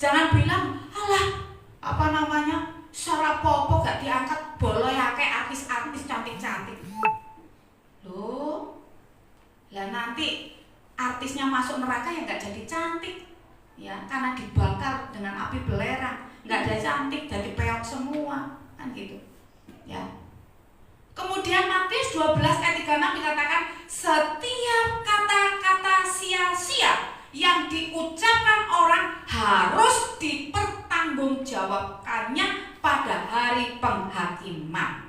Jangan bilang, alah, sarapopo gak diangkat boleh akeh artis-artis cantik-cantik. Loh, lah nanti artisnya masuk neraka ya gak jadi cantik. Ya, karena dibakar dengan api belerang, gak ada cantik, jadi peot semua, kan gitu. Ya. Kemudian Matius 12 ayat 36 dikatakan, setiap kata-kata sia-sia yang diucapkan orang harus dipertanggungjawabkannya pada hari penghakiman.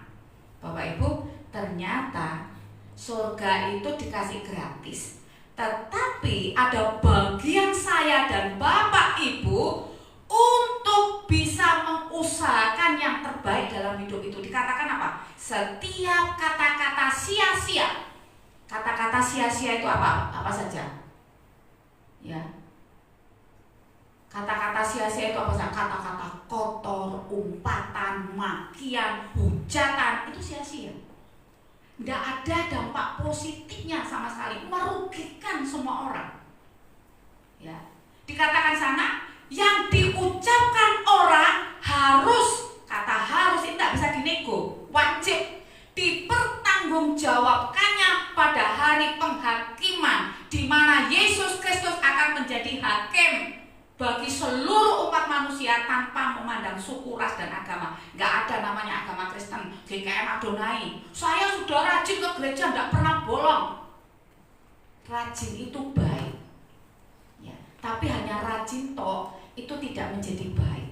Bapak Ibu, ternyata surga itu dikasih gratis, tetapi ada bagian saya dan Bapak Ibu untuk bisa mengusahakan yang terbaik dalam hidup itu. Dikatakan apa? Setiap kata-kata sia-sia. Kata-kata sia-sia itu apa? Apa saja? Ya, kata-kata sia-sia itu apa saja? Kata-kata kotor, umpatan, makian, hujatan, itu sia-sia. Tidak ada dampak positifnya sama sekali, merugikan semua orang. Ya, dikatakan sana yang diucapkan orang harus, kata harus itu tidak bisa dinego, wajib dipertanggungjawabkannya pada hari penghakiman, di mana Yesus Kristus akan menjadi hakim bagi seluruh umat manusia tanpa memandang suku, ras, dan agama. Gak ada namanya agama Kristen, GKM Adonai. Saya sudah rajin ke gereja, gak pernah bolong. Rajin itu baik, ya, tapi hanya rajin toh itu tidak menjadi baik.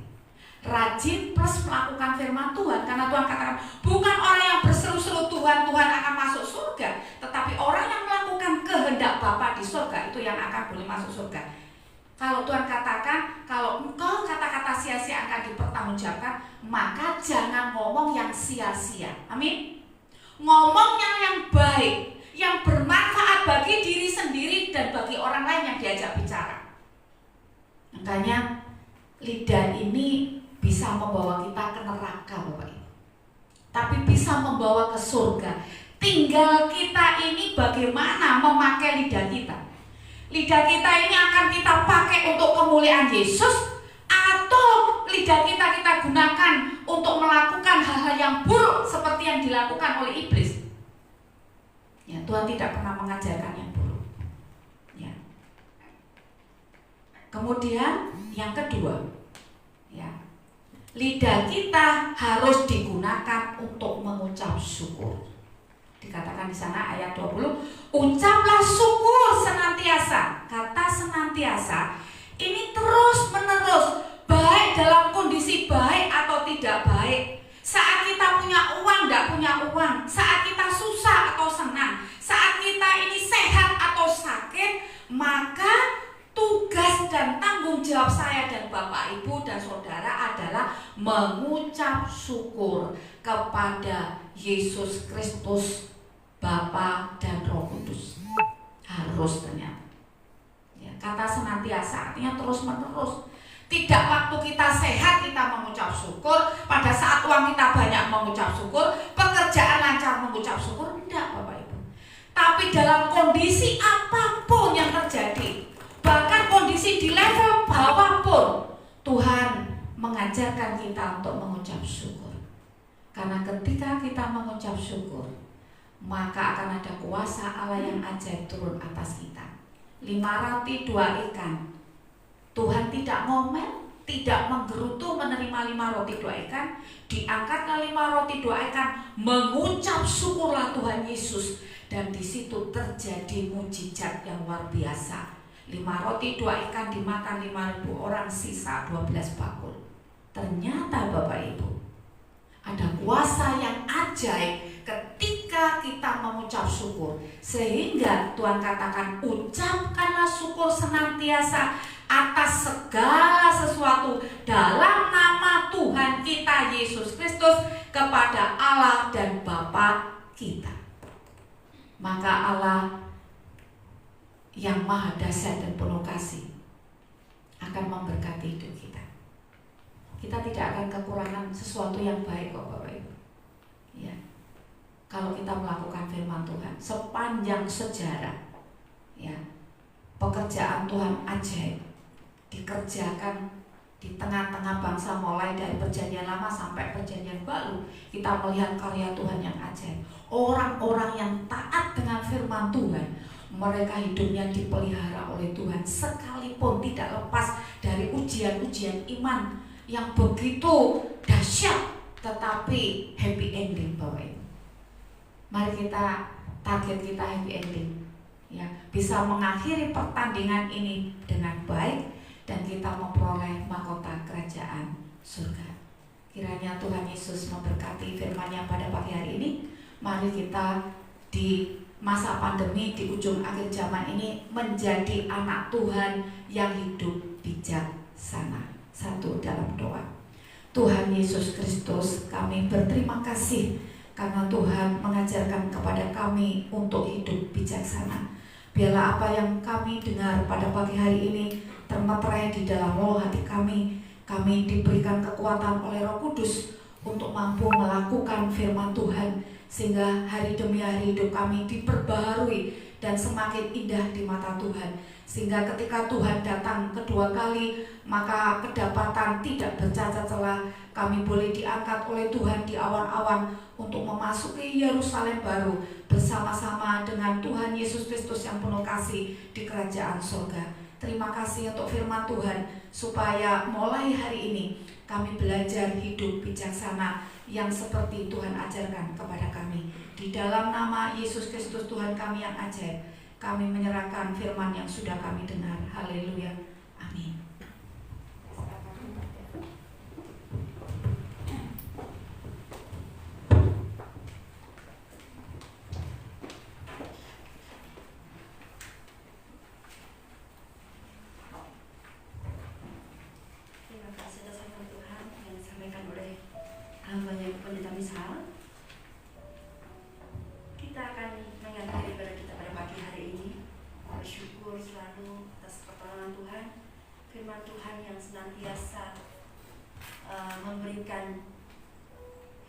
Rajin plus melakukan firman Tuhan, karena Tuhan katakan bukan orang yang berseru-seru Tuhan akan masuk surga, tetapi orang yang melakukan kehendak Bapa di surga itu yang akan boleh masuk surga. Kalau Tuhan katakan kalau engkau kata-kata sia-sia akan dipertanggungjawabkan, maka jangan ngomong yang sia-sia. Amin. Ngomong yang baik, yang bermanfaat bagi diri sendiri dan bagi orang lain yang diajak bicara. Makanya lidah ini bisa membawa kita ke neraka, Bapak Ibu, tapi bisa membawa ke surga. Tinggal kita ini bagaimana memakai lidah kita. Lidah kita ini akan kita pakai untuk kemuliaan Yesus, atau lidah kita gunakan untuk melakukan hal-hal yang buruk seperti yang dilakukan oleh iblis. Ya, Tuhan tidak pernah mengajarkan yang buruk. Ya. Kemudian yang kedua, ya, lidah kita harus digunakan untuk mengucap syukur. Dikatakan di sana ayat 20, ucaplah syukur senantiasa. Kata senantiasa ini terus menerus, baik dalam kondisi baik atau tidak baik. Saat kita punya uang, tidak punya uang, saat kita susah atau senang, saat kita ini sehat atau sakit, maka tugas dan tanggung jawab saya dan Bapak, Ibu, dan Saudara adalah mengucap syukur kepada Yesus Kristus, Bapa dan Roh Kudus. Harus ternyata. Ya, kata senantiasa artinya terus menerus. Tidak waktu kita sehat kita mengucap syukur, pada saat uang kita banyak mengucap syukur, pekerjaan lancar mengucap syukur, tidak Bapak Ibu. Tapi dalam kondisi apapun yang terjadi, bahkan kondisi di level bawah pun, Tuhan mengajarkan kita untuk mengucap syukur. Karena ketika kita mengucap syukur, maka akan ada kuasa Allah yang ajaib turun atas kita. 5 roti 2 ikan. Tuhan tidak ngomel, tidak menggerutu menerima 5 roti 2 ikan. Diangkatlah 5 roti 2 ikan, mengucap syukurlah Tuhan Yesus, dan di situ terjadi mujizat yang luar biasa. 5 roti 2 ikan dimakan 5.000 orang, sisa 12 bakul. Ternyata Bapak Ibu, ada kuasa yang ajaib ketika kita mengucap syukur. Sehingga Tuhan katakan, ucapkanlah syukur senantiasa atas segala sesuatu dalam nama Tuhan kita Yesus Kristus kepada Allah dan Bapa kita. Maka Allah yang maha dahsyat dan penuh kasih akan memberkati hidup kita. Kita tidak akan kekurangan sesuatu yang baik kok Bapak Ibu. Ya. Kalau kita melakukan firman Tuhan sepanjang sejarah, ya, pekerjaan Tuhan ajaib dikerjakan Di tengah-tengah bangsa mulai dari perjanjian lama sampai perjanjian baru, kita melihat karya Tuhan yang ajaib. Orang-orang yang taat dengan firman Tuhan, mereka hidupnya dipelihara oleh Tuhan sekalipun tidak lepas dari ujian-ujian iman yang begitu dahsyat, tetapi happy ending Bapak Ibu. Mari kita target kita happy ending, ya, bisa mengakhiri pertandingan ini dengan baik dan kita memperoleh mahkota kerajaan surga. Kiranya Tuhan Yesus memberkati firman-Nya pada pagi hari ini. Mari kita di masa pandemi, di ujung akhir zaman ini, menjadi anak Tuhan yang hidup bijaksana. Satu dalam doa. Tuhan Yesus Kristus, kami berterima kasih karena Tuhan mengajarkan kepada kami untuk hidup bijaksana. Biarlah apa yang kami dengar pada pagi hari ini termeterai di dalam lubuk hati kami. Kami diberikan kekuatan oleh Roh Kudus untuk mampu melakukan firman Tuhan, sehingga hari demi hari hidup kami diperbaharui dan semakin indah di mata Tuhan. Sehingga ketika Tuhan datang kedua kali, maka kedapatan tidak bercacat celah. Kami boleh diangkat oleh Tuhan di awan-awan untuk memasuki Yerusalem baru bersama-sama dengan Tuhan Yesus Kristus yang penuh kasih di kerajaan surga. Terima kasih untuk firman Tuhan, supaya mulai hari ini kami belajar hidup bijaksana yang seperti Tuhan ajarkan kepada kami. Di dalam nama Yesus Kristus Tuhan kami yang ajaib, kami menyerahkan firman yang sudah kami dengar. Haleluya. Amin. Terima kasih atas firman Tuhan yang disampaikan oleh hambanya Pendeta Misal. Kita akan mengakhiri ibadah kita pada pagi hari ini, bersyukur selalu atas pertolongan Tuhan, firman Tuhan yang senantiasa memberikan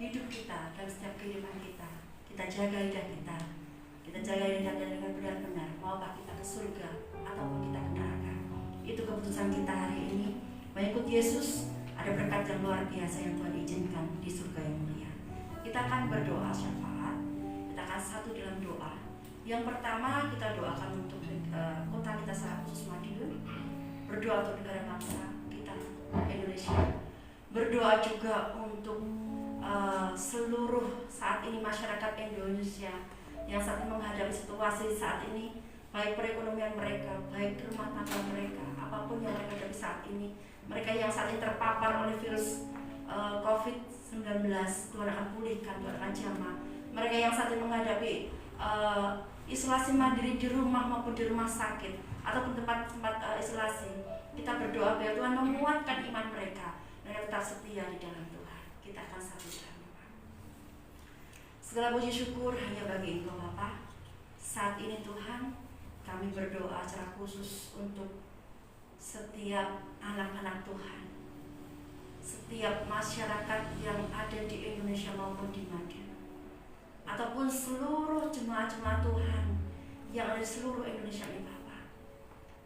hidup kita dan setiap kehidupan kita. Kita jaga lidah kita jaga lidah dengan benar-benar, maukah kita ke surga ataupun kita ke neraka. Itu keputusan kita hari ini. Mengikut Yesus, ada berkat yang luar biasa yang Tuhan izinkan di surga yang mulia. Kita akan berdoa syafaat. Kita akan satu dalam doa. Yang pertama, kita doakan untuk kota kita secara khusus Madiun. Berdoa untuk negara bangsa kita Indonesia. Berdoa juga untuk seluruh saat ini masyarakat Indonesia yang saat ini menghadapi situasi saat ini, baik perekonomian mereka, baik rumah tangga mereka, apapun yang mereka hadapi saat ini. Mereka yang saat ini terpapar oleh virus COVID-19, Tuhan akan pulihkan, Tuhan akan jamah. Mereka yang saat ini menghadapi isolasi mandiri di rumah maupun di rumah sakit ataupun tempat-tempat isolasi, kita berdoa biar Tuhan menguatkan iman mereka. Mereka tetap setia di dalam Tuhan. Kita akan satu dalam doa. Segala puji syukur hanya bagi Engkau Bapa. Saat ini Tuhan, kami berdoa secara khusus untuk setiap anak-anak Tuhan, setiap masyarakat yang ada di Indonesia maupun di Madiun, ataupun seluruh jemaat-jemaat Tuhan yang ada di seluruh Indonesia ini Bapak.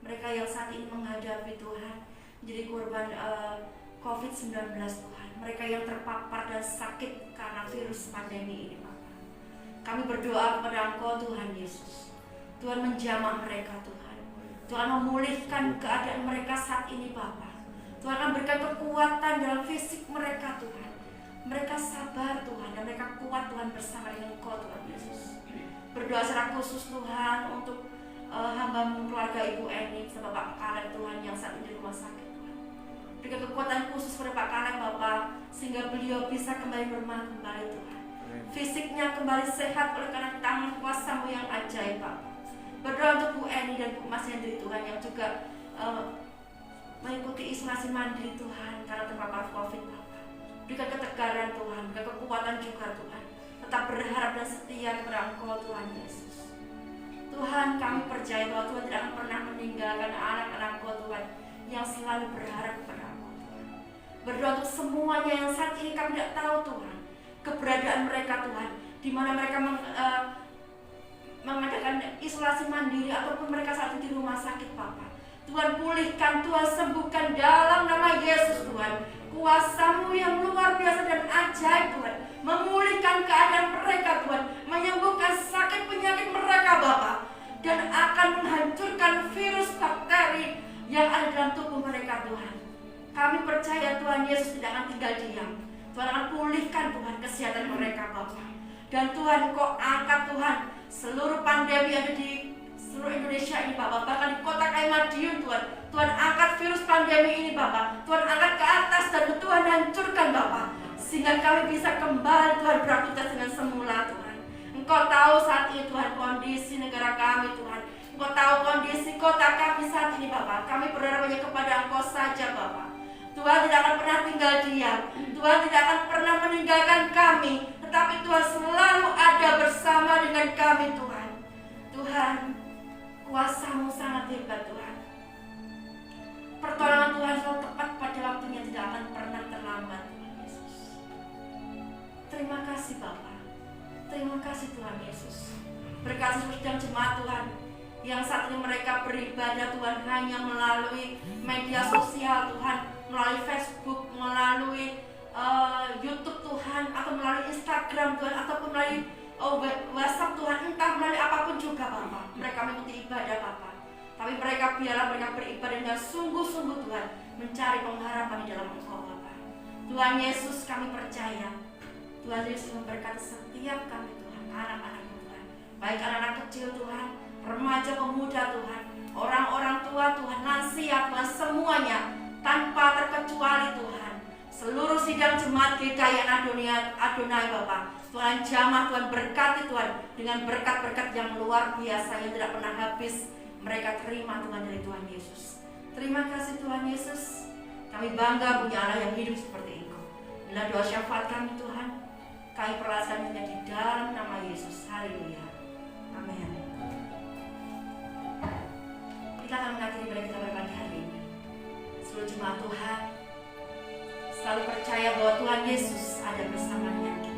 Mereka yang saat ini menghadapi Tuhan menjadi korban COVID-19 Tuhan, mereka yang terpapar dan sakit karena virus pandemi ini Bapak. Kami berdoa kepada Engkau Tuhan Yesus, Tuhan menjamah mereka Tuhan. Tuhan memulihkan keadaan mereka saat ini Bapa. Tuhan akan berikan kekuatan dalam fisik mereka Tuhan. Mereka sabar Tuhan dan mereka kuat Tuhan bersama dengan Engkau Tuhan Yesus. Berdoa secara khusus Tuhan untuk hamba-Mu keluarga Ibu Eni sama Pak Kaleb Tuhan yang saat ini di rumah sakit Tuhan. Berikan kekuatan khusus pada Pak Kaleb Bapak, sehingga beliau bisa kembali bermain kembali Tuhan. Fisiknya kembali sehat oleh karena tangan kuasa-Mu yang ajaib Bapak. Berdoa untuk Bu Eni dan Bu Mas Hendri Tuhan yang juga mengikuti isolasi mandiri Tuhan karena terpapar COVID Bapak. Berikan ketegaran Tuhan, berikan kekuatan juga Tuhan. Tetap berharap dan setia kepada Engkau Tuhan Yesus. Tuhan, kami percaya bahwa Tuhan tidak akan pernah meninggalkan anak-anak Engkau Tuhan yang selalu berharap kepada Engkau Tuhan. Berdoa untuk semuanya yang saat ini kami tidak tahu Tuhan keberadaan mereka Tuhan, di mana mereka mengadakan isolasi mandiri ataupun mereka saat ini di rumah sakit Bapak. Tuhan pulihkan, Tuhan sembuhkan dalam nama Yesus Tuhan. Kuasa-Mu yang luar biasa dan ajaib Tuhan, memulihkan keadaan mereka Tuhan, menyembuhkan sakit penyakit mereka Bapa, dan akan menghancurkan virus bakteri yang ada dalam tubuh mereka Tuhan. Kami percaya Tuhan Yesus tidak akan tinggal diam. Tuhan akan pulihkan Tuhan kesehatan mereka Bapa. Dan Tuhan Kau angkat Tuhan seluruh pandemi yang ada di seluruh Indonesia ini Bapak, bahkan di kota Kayu Madiun Tuhan. Tuhan angkat virus pandemi ini Bapak, Tuhan angkat ke atas dan Tuhan hancurkan Bapak, sehingga kami bisa kembali Tuhan beraktivitas dengan semula Tuhan. Engkau tahu saat ini Tuhan kondisi negara kami Tuhan, Engkau tahu kondisi kota kami saat ini Bapak. Kami berharap hanya kepada Engkau saja Bapak. Tuhan tidak akan pernah tinggal diam, Tuhan tidak akan pernah meninggalkan kami, tetapi Tuhan selalu ada bersama dengan kami Tuhan. Tuhan, kuasa-Mu sangat hebat Tuhan. Pertolongan Tuhan selalu tepat pada waktunya, tidak akan pernah terlambat Tuhan Yesus. Terima kasih Bapa. Terima kasih Tuhan Yesus. Berkati sedang jemaat Tuhan yang saat ini mereka beribadah Tuhan hanya melalui media sosial Tuhan, melalui Facebook, melalui YouTube Tuhan, atau melalui Instagram Tuhan, ataupun melalui WhatsApp Tuhan, entah melalui apapun juga Bapak. Mereka mengikuti ibadah Bapak, tapi biarlah mereka beribadah dengan sungguh-sungguh Tuhan, mencari pengharapan di dalam Engkau Bapak. Tuhan Yesus, kami percaya Tuhan Yesus memberkati setiap kami Tuhan, anak-anak-Mu Tuhan, baik anak-anak kecil Tuhan, remaja, pemuda Tuhan, orang-orang tua Tuhan, lansia Tuhan, semuanya tanpa terkecuali Tuhan. Seluruh sidang jemaat GKI Adonai Bapak, Tuhan jamah, Tuhan berkati Tuhan dengan berkat-berkat yang luar biasa yang tidak pernah habis mereka terima Tuhan dari Tuhan Yesus. Terima kasih Tuhan Yesus. Kami bangga punya Allah yang hidup seperti Engkau. Bila doa syafaat kami Tuhan, kami perlasannya di dalam nama Yesus. Haleluya. Amin. Kita akan mengakhiri ibadah kita pada pagi hari ini. Seluruh jemaat Tuhan selalu percaya bahwa Tuhan Yesus ada bersama dengan kita.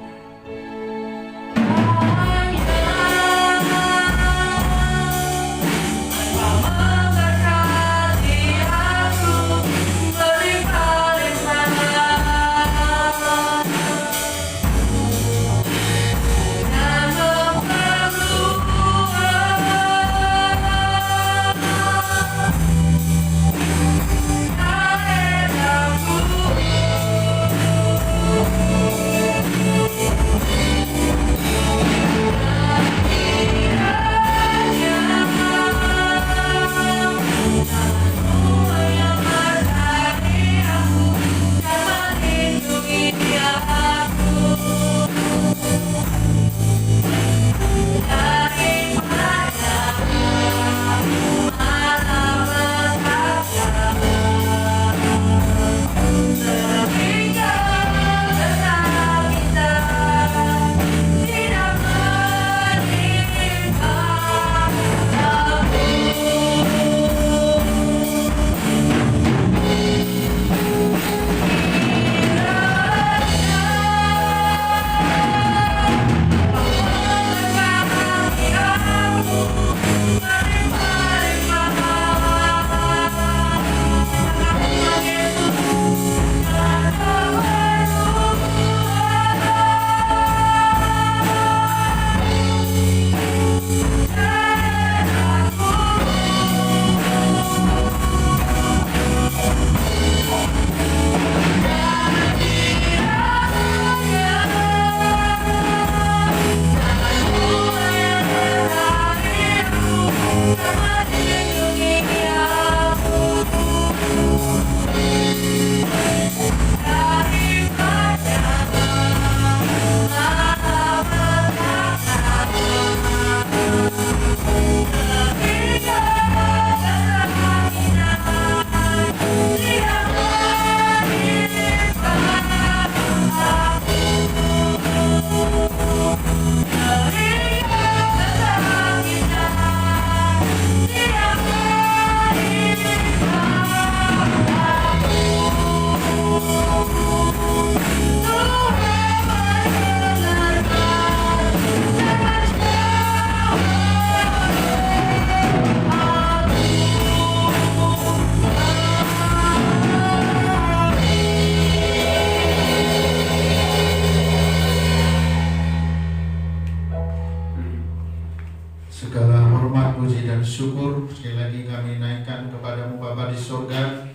Segala hormat, puji, dan syukur sekali lagi kami naikkan kepadamu Bapa di surga,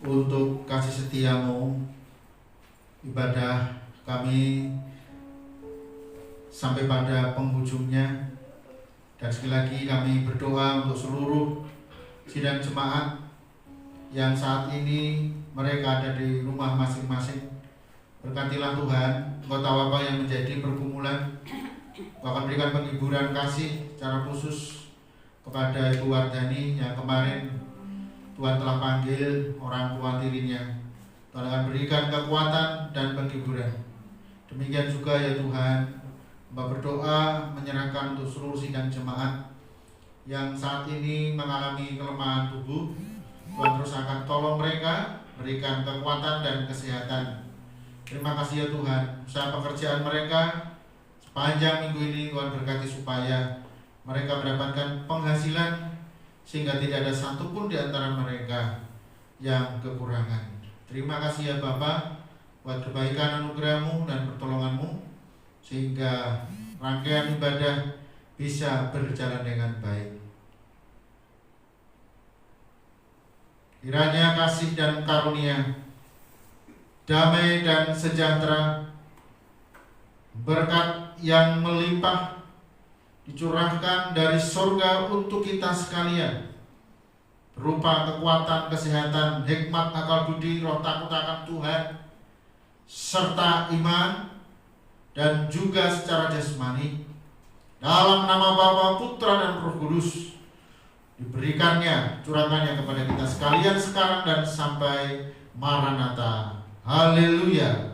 untuk kasih setiamu. Ibadah kami sampai pada penghujungnya, dan sekali lagi kami berdoa untuk seluruh sidang jemaat yang saat ini mereka ada di rumah masing-masing. Berkatilah Tuhan, Engkau tahu apa yang menjadi pergumulan. Engkau akan berikan penghiburan kasih secara khusus kepada Ibu Wardani yang kemarin Tuhan telah panggil orang tua tirinya. Tuhan akan berikan kekuatan dan penghiburan. Demikian juga ya Tuhan, Hamba berdoa menyerahkan untuk seluruh sidang jemaat yang saat ini mengalami kelemahan tubuh. Tuhan terus akan tolong mereka, berikan kekuatan dan kesehatan. Terima kasih ya Tuhan, usaha pekerjaan mereka sepanjang minggu ini Tuhan berkati supaya mereka mendapatkan penghasilan sehingga tidak ada satupun di antara mereka yang kekurangan. Terima kasih ya Bapa buat kebaikan anugerah-Mu dan pertolongan-Mu sehingga rangkaian ibadah bisa berjalan dengan baik. Kiranya kasih dan karunia, damai dan sejahtera, berkat yang melimpah dicurahkan dari surga untuk kita sekalian, berupa kekuatan, kesehatan, hikmat, akal budi, roh takut akan Tuhan, serta iman, dan juga secara jasmani, dalam nama Bapa, Putra, dan Roh Kudus, diberikannya, curahkannya kepada kita sekalian sekarang dan sampai Maranatha. Haleluya.